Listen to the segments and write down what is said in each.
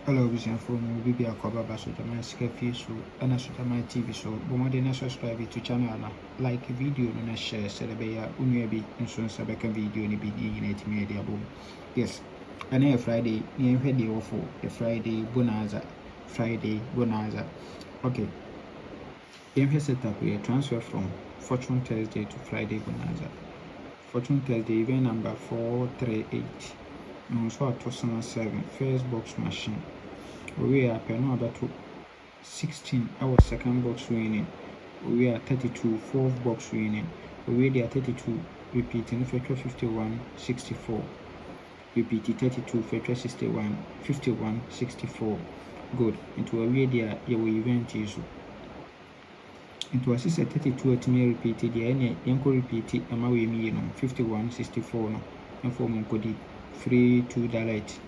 Hello, vision from Bibi Akoba Basutama Scafi so and Asutama TV so Bomodena subscribe to channel like video and share Celebea Unubi and so Sabeka video in the media boom. Yes, and a Friday near ready for a Friday Bonanza. Okay, here set up a transfer from Fortune Thursday to Friday Bonanza. Fortune Thursday event number 438. So 2007 first box machine. We are penal about 16 our second box winning. We are 32 fourth box winning. We are 32 repeating factor 51 64. Repeat 32 factor 61 51 64. Good. Into a radio your event is into a 32 at me repeated the any yanko repeated and my way 51 64 no and for Monkodi free $2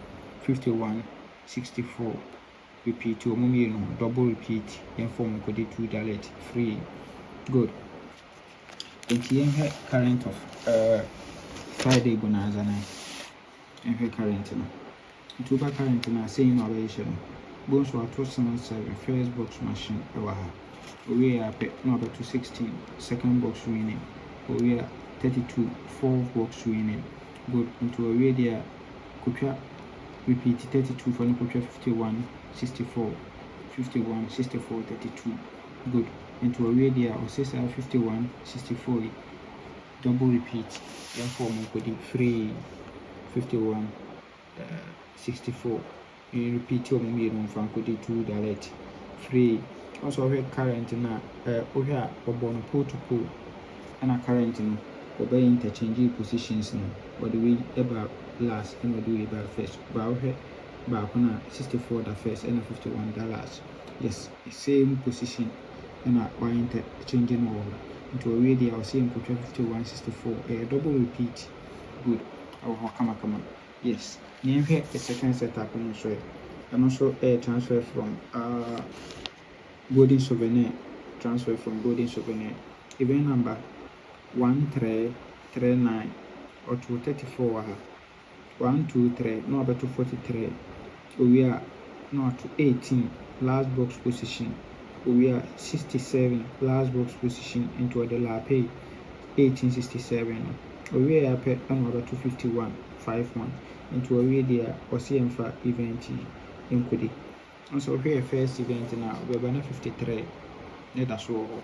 51 64. Repeat your mummy double repeat and form code $2 free. Good. And here current of Friday Bonanza night. And her current to back current in a same ovation. Bones were 2007 first box machine over her. We are number 216 second box winning. We are 32 fourth box winning. Good into a radio Kucha repeat 32 for Kucha 51 64 51 64 32. Good into a radio or 51 64 double repeat then form code free 51 64 you repeat your movie on from code $2 free. Also we current na we are born to pull and a current no obey interchange positions no what do we about last and what do we about first but back on 64 the first and $51. Yes, same position and one interchanging over into a radio or same put 51 64 a double repeat. Good. Oh, come on. Yes, name here a second setup on so and also a transfer from Golden Souvenir. Transfer from Golden Souvenir. Event number 1339 or 234. 123 no about 243. We are not 18 last box position. We are 67 last box position into the lape 1867. We are pet number 251 51 into a radio or CM5 event in Kudi. Also here first event now we are 53. That's all.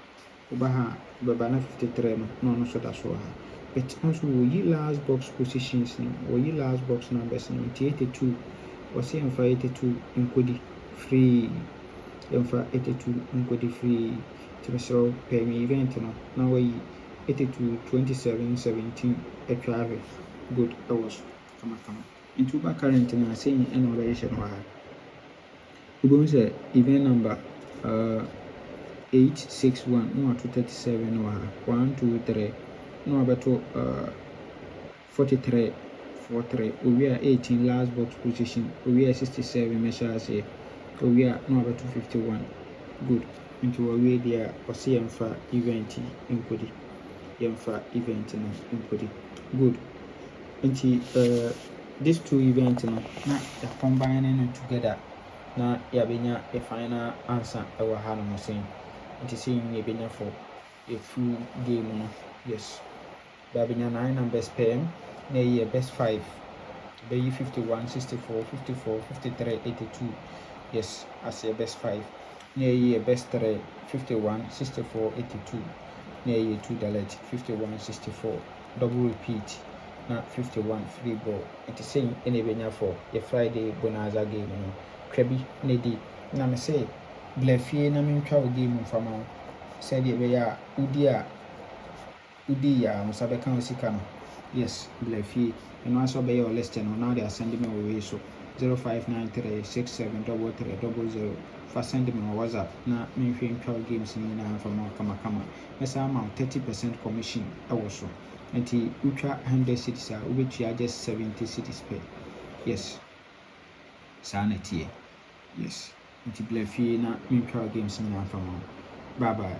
Ubaha Babana 53 no so that's all. But also we last box positions or you last box numbers 82 or CM5 82 in Kudi free. Yamfa 82 nkodi free to so pay me event no now we 82 27 17 atwa good hours come into back current na saying an operation wa we say event number 861 no 237 wa 123 no about 43 43 we are 18 last box position we are 67 measure say we are no about 251. Good into a radio or CM4 event in Kudi. Yamfa event in Kudi. Good. Into these two events now combining together. Now yabinya a final answer our hand saying. It is saying yabinya for a full game. Yes. Babinya 9 numbers PM. Nay best 5. Bay 51, 64, 54, 53, 82. Yes, as a best 5. Near year best 3, 51, 64, 82. Near year $2, 51, 64. Double repeat, not 51 free ball. It is saying any venue for a Friday Bonanza game. Krabby, Nedi. Now I say, Bleffy, Namin travel game from now. Said ye were Udia, Musabekan Sikano. Yes, Bleffy. And also by your listing, now they are sending me away so. 0593673300 for send me a WhatsApp na me hwɛ ntwa games ni na from kama mesa amount 30% commission also nti utwa 100 cities a ubetua just 70 cities per. Yes sanity. Yes nti blafie na me ntwa games ni na from bye bye.